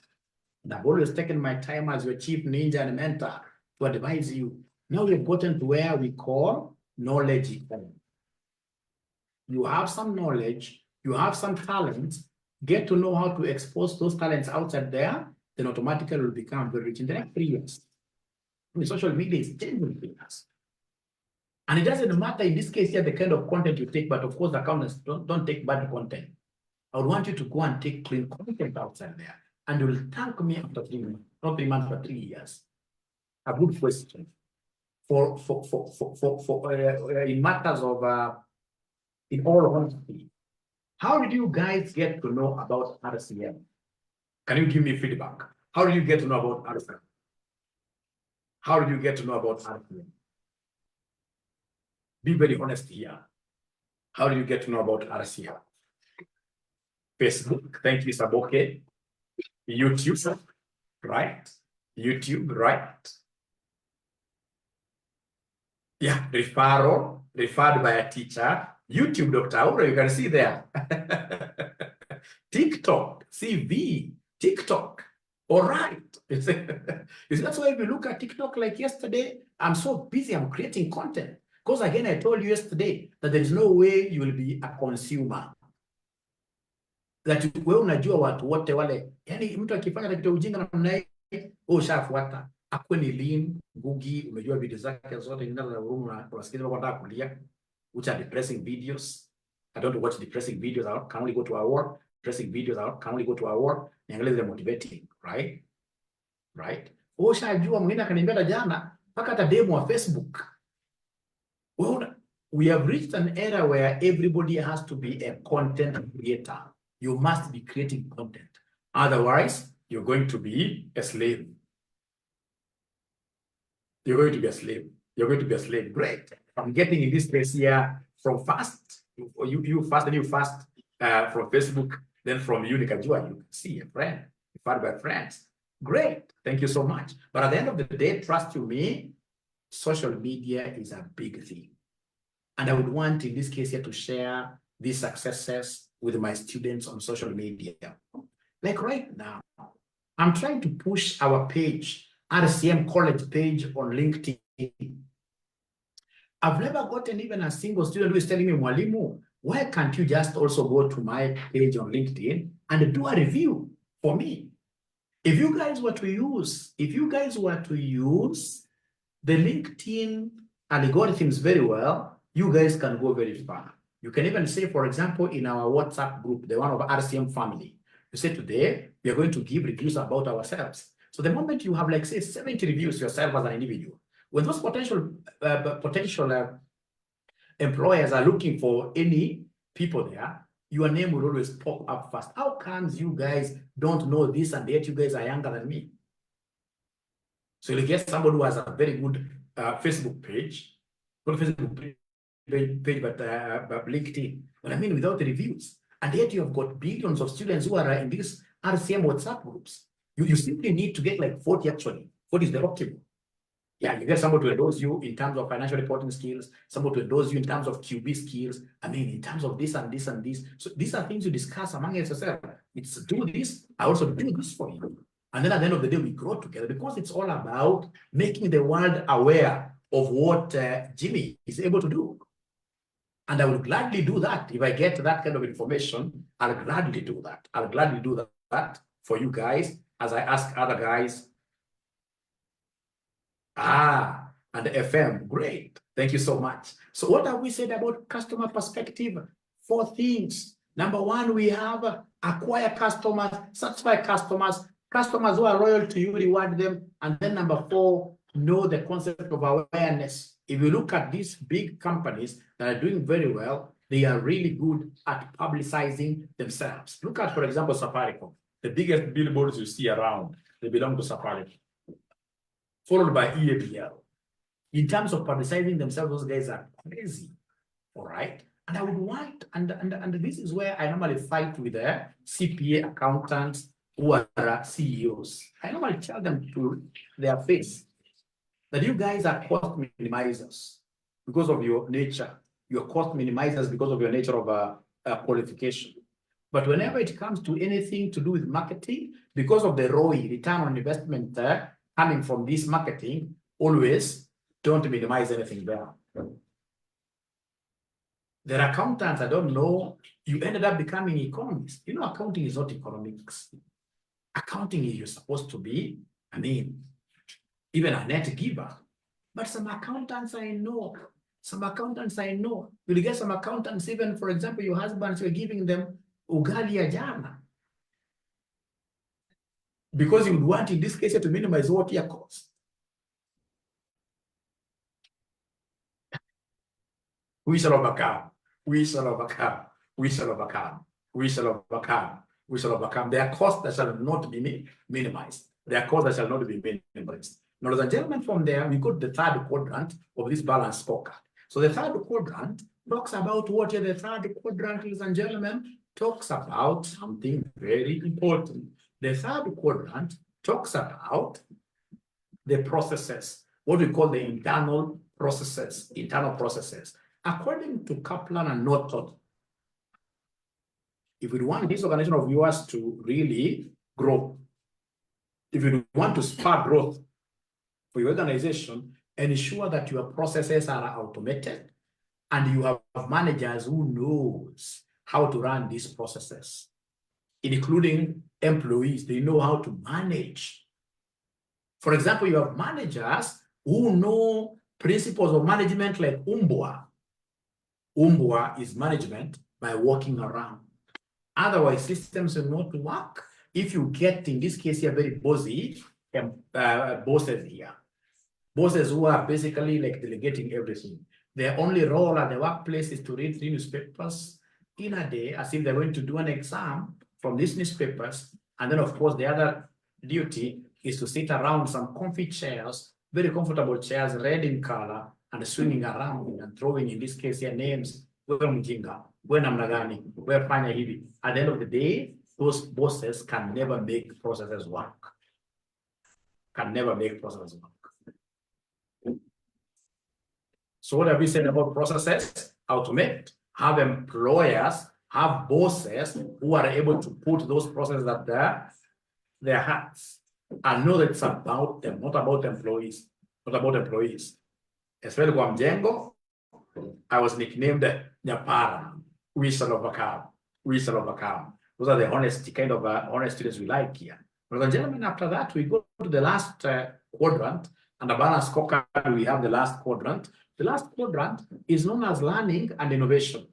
and I've always taken my time as your chief ninja and mentor to advise you. Now we've gotten to where we call knowledge economy. You have some knowledge, you have some talents, get to know how to expose those talents outside there, then automatically will become very rich in the next 3 years. I mean, social media is changing things. And it doesn't matter in this case here the kind of content you take, but of course accountants don't take bad content. I would want you to go and take clean content outside there. And you will thank me after 3 months, not 3 months, but 3 years. A good question. In matters of, in all honesty, how did you guys get to know about RCM? Can you give me feedback? How did you get to know about RCM? How did you get to know about RCM? Be very honest here. How did you get to know about RCM? Facebook, thank you, Saboke. YouTube, right? YouTube, right? Yeah, referred by a teacher. YouTube, Dr. Aura, you can see there. TikTok, CV, TikTok. All right. You see, that's why if you look at TikTok like yesterday, I'm so busy, I'm creating content. Because again, I told you yesterday that there is no way you will be a consumer. That wewe unajua watu wote wale, yani mtu akifanya kitu ujinga namna hii, ushafuata. Akwe ni lean, Gugi, umejua video zake zote, nenda na room na unasikiza kwa nataka kulia, which are depressing videos. I don't watch depressing videos, I can only go to our work. Depressing videos, I can only go to our work. Niangalie zile motivating, right? Right? Ushajua mwingine akaniambia jana, mpaka hata demo wa Facebook. Well, we have reached an era where everybody has to be a content creator. You must be creating content. Otherwise, you're going to be a slave. You're going to be a slave. You're going to be a slave. Great. I'm getting in this place here from fast. You fast and you fast from Facebook, then from you can see a friend, referred by friends. Great. Thank you so much. But at the end of the day, trust you me, social media is a big thing. And I would want in this case here to share these successes with my students on social media. Like right now, I'm trying to push our page, RCM college page on LinkedIn. I've never gotten even a single student who is telling me, Mwalimu, why can't you just also go to my page on LinkedIn and do a review for me? If you guys were to use the LinkedIn algorithms very well, you guys can go very far. You can even say, for example, in our WhatsApp group, the one of RCM family, you say today, we are going to give reviews about ourselves. So the moment you have, like, say, 70 reviews yourself as an individual, when those potential employers are looking for any people there, your name will always pop up first. How comes you guys don't know this and yet you guys are younger than me? So you get somebody who has a very good Facebook page, not Facebook page, but LinkedIn. But I mean, without the reviews. And yet you have got billions of students who are in these RCM WhatsApp groups. You simply need to get like 40 actually. 40 is the optimal. Yeah, you get somebody to endorse you in terms of financial reporting skills, somebody to endorse you in terms of QB skills. I mean, in terms of this and this and this. So these are things you discuss among yourself. It's do this, I also do this for you. And then at the end of the day, we grow together because it's all about making the world aware of what Jimmy is able to do. And I will gladly do that. If I get that kind of information, I'll gladly do that. I'll gladly do that for you guys as I ask other guys. And FM, great. Thank you so much. So what have we said about customer perspective? 4 things. Number 1, we have acquire customers, satisfy customers, customers who are loyal to you, reward them. And then number 4, know the concept of awareness. If you look at these big companies that are doing very well, they are really good at publicizing themselves. Look at, for example, Safaricom. The biggest billboards you see around, they belong to Safaricom, followed by EABL. In terms of publicizing themselves, those guys are crazy, all right? And I would want, and this is where I normally fight with the CPA accountants who are CEOs. I normally tell them to their face that you guys are cost minimizers because of your nature. You're cost minimizers because of your nature of qualification. But whenever it comes to anything to do with marketing, because of the ROI, return on investment coming from this marketing, always don't minimize anything there. There are accountants, I don't know, you ended up becoming economists. You know, accounting is not economics. Accounting is you're supposed to be, I mean, even a net giver. But some accountants I know, you'll get some accountants, even, for example, your husbands, you're giving them ugali ya jana. Because you would want, in this case, to minimize what your cost. We shall overcome. We shall overcome. We shall overcome. We shall overcome. We shall overcome. There are costs that shall not be minimized. There are costs that shall not be minimized. Now, ladies and gentlemen, from there, we got the 3rd quadrant of this balanced scorecard. So the 3rd quadrant talks about what the 3rd quadrant, ladies and gentlemen, talks about something very important. The 3rd quadrant talks about the processes, what we call the internal processes. According to Kaplan and Norton, if we want this organization of yours to really grow, if you want to spark growth for your organization, ensure that your processes are automated and you have managers who knows how to run these processes, including employees. They know how to manage. For example, you have managers who know principles of management like UMBWA. UMBWA is management by walking around. Otherwise, systems will not work if you get, in this case here, very bossy bosses here. Bosses who are basically like delegating everything. Their only role at the workplace is to read 3 newspapers in a day, as if they're going to do an exam from these newspapers. And then, of course, the other duty is to sit around some comfy chairs, very comfortable chairs, red in color, and swinging around and throwing, in this case here, names. At the end of the day, those bosses can never make processes work. So what have we said about processes? Automate, have employers, have bosses who are able to put those processes at their hands and know that it's about them, not about employees. Especially kwa mjengo, I was nicknamed Nyapara, whistle of a cow, whistle of a cow. Those are the honest kind of honest students we like here. Ladies and gentlemen, after that, we go to the last quadrant, and the balance scorecard, we have the last quadrant. The last quadrant is known as learning and innovation.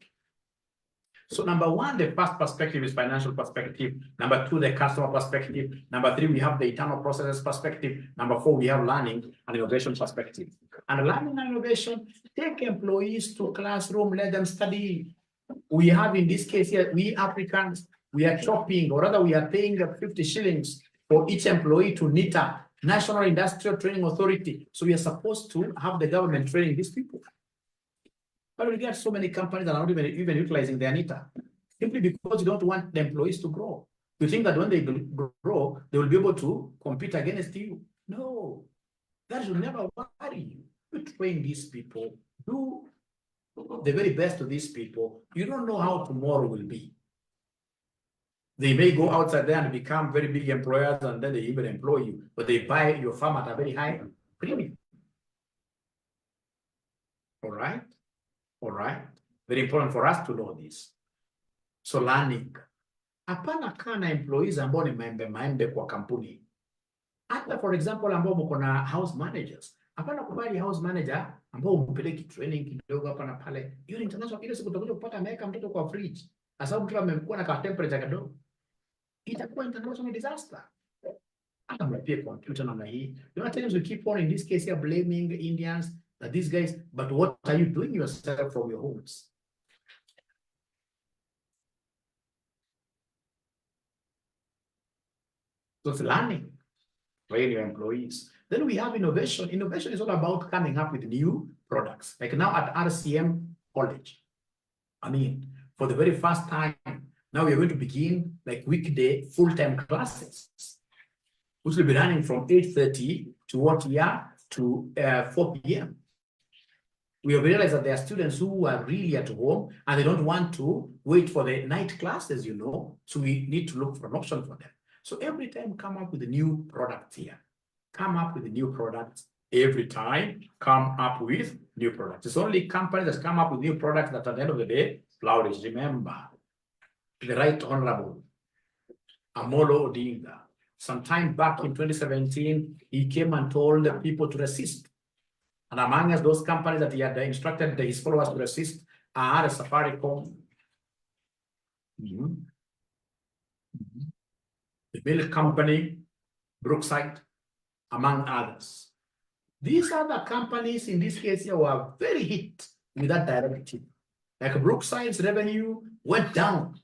So number one, the first perspective is financial perspective. Number two, the customer perspective. Number three, we have the internal processes perspective. Number four, we have learning and innovation perspective. And learning and innovation, take employees to classroom, let them study. We have in this case here, we Africans, we are chopping, or rather we are paying 50 shillings for each employee to NITA, National Industrial Training Authority. So we are supposed to have the government training these people. But we get so many companies that are not even utilizing their NITA, simply because you don't want the employees to grow. You think that when they grow, they will be able to compete against you. No, that should never worry you. You train these people, do the very best to these people. You don't know how tomorrow will be. They may go outside there and become very big employers, and then they even employ you, but they buy your farm at a very high premium. All right? All right? Very important for us to know this. So learning. Hapana kana employees ambao ni maembe kwa kampuni. Hata for example ambao mko na house managers. Hapana kubali house manager ambao umpeleki training kidogo hapa na pale. Hiyo ni international, ile siku utakuja kupata ameweka mtoto kwa fridge. Kwa sababu mtu amekuwa na temperature kidogo. Itakuwa international disaster. Hata mlipie computer namna hii. You know, times we keep on in this case here blaming Indians that these guys, but what are you doing yourself from your homes? So it's learning, train your employees. Then we have innovation. Innovation is all about coming up with new products. Like now at RCM College, I mean, for the very first time, now we are going to begin like weekday full-time classes, which will be running from 8:30 to what year to 4 p.m. We have realized that there are students who are really at home and they don't want to wait for the night classes, you know, so we need to look for an option for them. So every time come up with a new product here. Come up with a new products every time. Come up with new products. It's only companies that come up with new products that at the end of the day flourish. Remember, the Right Honorable Amolo Odinga, sometime back in 2017, he came and told the people to resist. And among us, those companies that he had instructed his followers to resist are Safaricom, the milk company, Brookside, among others. These other companies in this case here were very hit with that directive. Like Brookside's revenue went down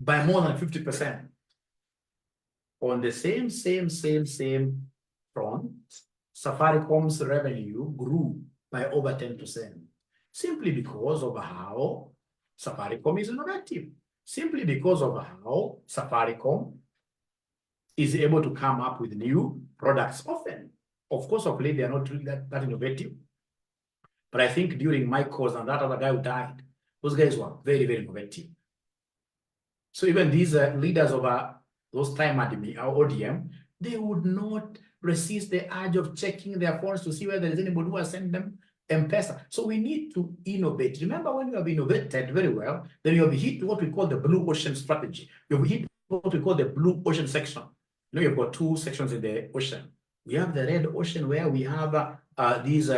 by more than 50%. On the same front, Safaricom's revenue grew by over 10%, simply because of how Safaricom is innovative, simply because of how Safaricom is able to come up with new products often. Of course, of late, they are not really that innovative. But I think during my course and that other guy who died, those guys were very, very innovative. So even these leaders of those time at the ODM, they would not resist the urge of checking their phones to see whether there is anybody who has sent them M-Pesa. So we need to innovate. Remember, when you have innovated very well, then you have hit what we call the blue ocean strategy. You have hit what we call the blue ocean section. You know, you've got two sections in the ocean. We have the red ocean where we have these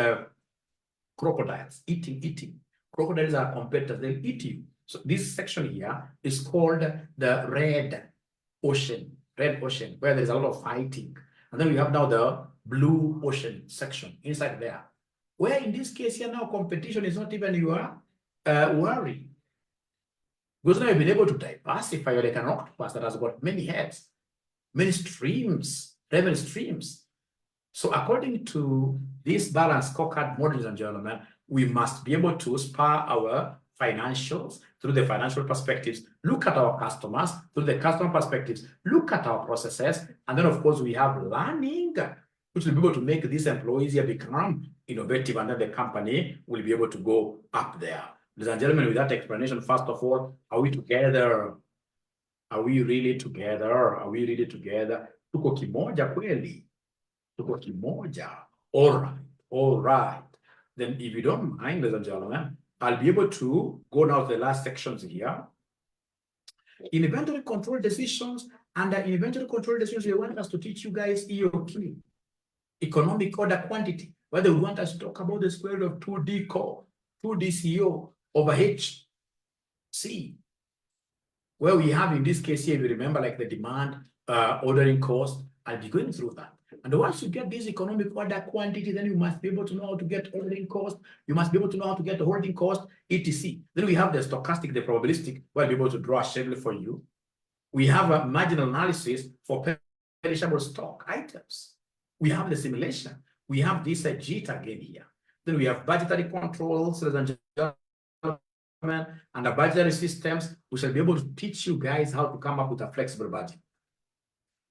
crocodiles eating. Crocodiles are competitors, they'll eat you. So this section here is called the red ocean, where there's a lot of fighting. And then we have now the blue ocean section inside there, where in this case here now competition is not even your worry. Because now you've been able to diversify like an octopus that has got many heads, many streams, revenue streams. So according to this balanced scorecard model, ladies and gentlemen, we must be able to spur our financials through the financial perspectives, look at our customers through the customer perspectives, look at our processes, and then of course we have learning, which will be able to make these employees here become innovative, and then the company will be able to go up there. Ladies and gentlemen, with that explanation, first of all, are we together? Are we really together? Are we really together? Tuko kimoja kweli? Tuko kimoja. All right. Then if you don't mind, ladies and gentlemen, I'll be able to go now to the last sections here. Inventory control decisions. Under inventory control decisions, we want us to teach you guys EOQ, economic order quantity, whether we want us to talk about the square root of 2D core, 2D CO over HC, where we have in this case here, if you remember, like the demand, ordering cost. I'll be going through that. And once you get this economic order quantity, then you must be able to know how to get ordering cost. You must be able to know how to get the holding cost, etc. Then we have the stochastic, the probabilistic, where I'll be able to draw a schedule for you. We have a marginal analysis for perishable stock items. We have the simulation. We have this JIT again here. Then we have budgetary controls, ladies and gentlemen, and the budgetary systems. We shall be able to teach you guys how to come up with a flexible budget.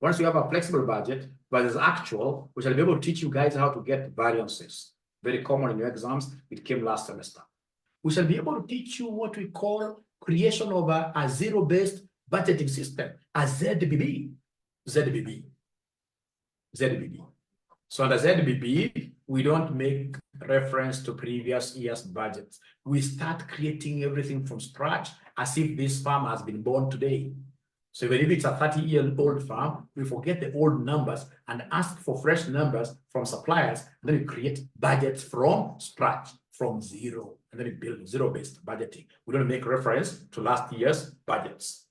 Once you have a flexible budget, but it's actual, we shall be able to teach you guys how to get variances. Very common in your exams. It came last semester. We shall be able to teach you what we call creation of a zero-based budgeting system, a ZBB. ZBB. So under ZBB, we don't make reference to previous year's budgets. We start creating everything from scratch as if this farm has been born today. So even if it's a 30-year-old farm, we forget the old numbers and ask for fresh numbers from suppliers. And then we create budgets from scratch, from zero. And then we build zero-based budgeting. We don't make reference to last year's budgets.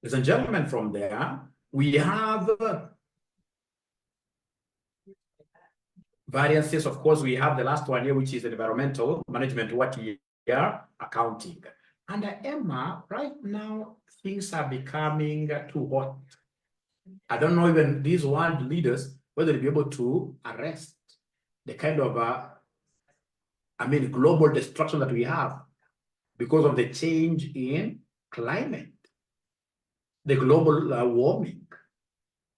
Ladies and gentlemen, from there, we have variances. Of course, we have the last one here, which is environmental management, what year accounting. Under Emma, right now, things are becoming too hot. I don't know even these world leaders, whether they'll be able to arrest the kind of, global destruction that we have because of the change in climate, the global warming,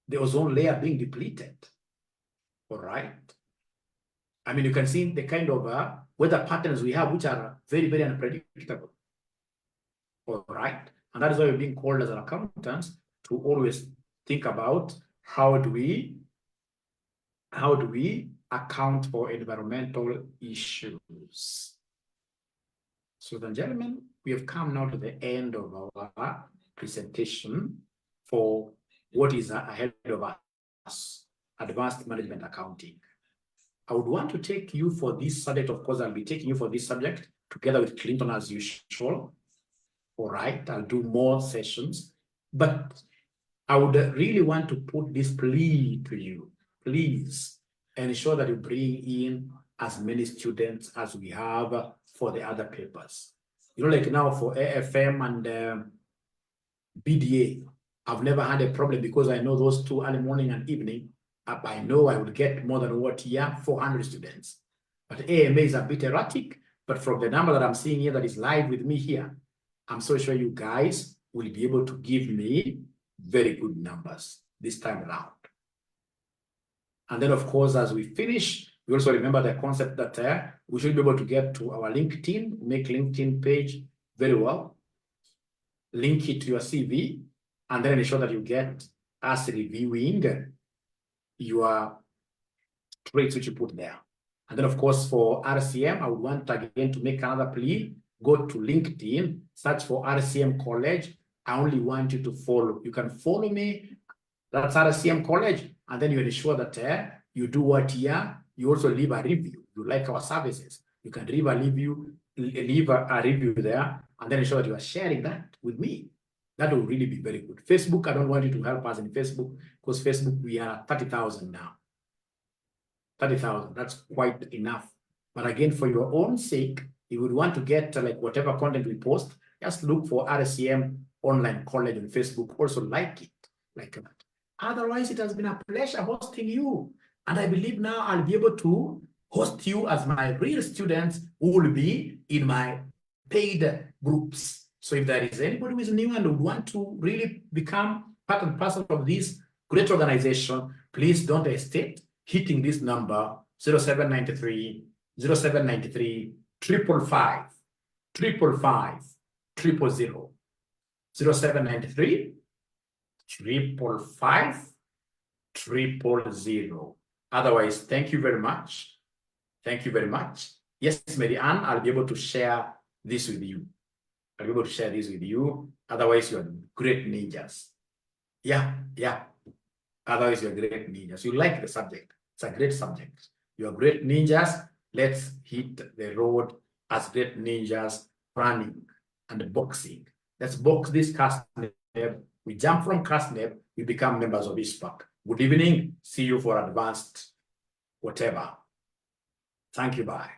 the ozone layer being depleted. All right. You can see the kind of weather patterns we have, which are very, very unpredictable. All right. And that is why we're being called as accountants to always think about how do we account for environmental issues. So then, gentlemen, we have come now to the end of our presentation for what is ahead of us, advanced management accounting. I would want to take you for this subject. Of course, I'll be taking you for this subject together with Clinton as usual. All right, I'll do more sessions, but I would really want to put this plea to you. Please ensure that you bring in as many students as we have for the other papers. Like now for AFM and BDA, I've never had a problem because I know those two, early morning and evening, I know I would get more than 400 students. But AMA is a bit erratic, but from the number that I'm seeing here that is live with me here, I'm so sure you guys will be able to give me very good numbers this time around. And then, of course, as we finish, we also remember the concept that we should be able to get to our LinkedIn, make LinkedIn page very well, link it to your CV, and then ensure that you get us reviewing your traits which you put there. And then, of course, for RCM, I would want again to make another plea. Go to LinkedIn, search for RCM College. I only want you to follow. You can follow me. That's RCM College. And then you ensure that you do what here. You also leave a review. You like our services. You can leave a review there, and then ensure that you are sharing that with me. That will really be very good. Facebook, I don't want you to help us in Facebook because Facebook, we are 30,000 now. 30,000, that's quite enough. But again, for your own sake, you would want to get like whatever content we post, just look for RCM Online College on Facebook. Also like it, like that. Otherwise, it has been a pleasure hosting you. And I believe now I'll be able to host you as my real students who will be in my paid groups. So if there is anybody who is new and would want to really become part and parcel of this great organization, please don't hesitate hitting this number 0793 555 555 000 0793 555 000. Otherwise, thank you very much. Thank you very much. Yes, Mary Ann, I'll be able to share this with you. I'll be able to share this with you. Otherwise, you're great ninjas. Yeah. Otherwise, you're great ninjas. You like the subject. It's a great subject. You're great ninjas. Let's hit the road as great ninjas, running and boxing. Let's box this CASNEB. We jump from CASNEB, we become members of ISPAC. Good evening. See you for advanced whatever. Thank you. Bye.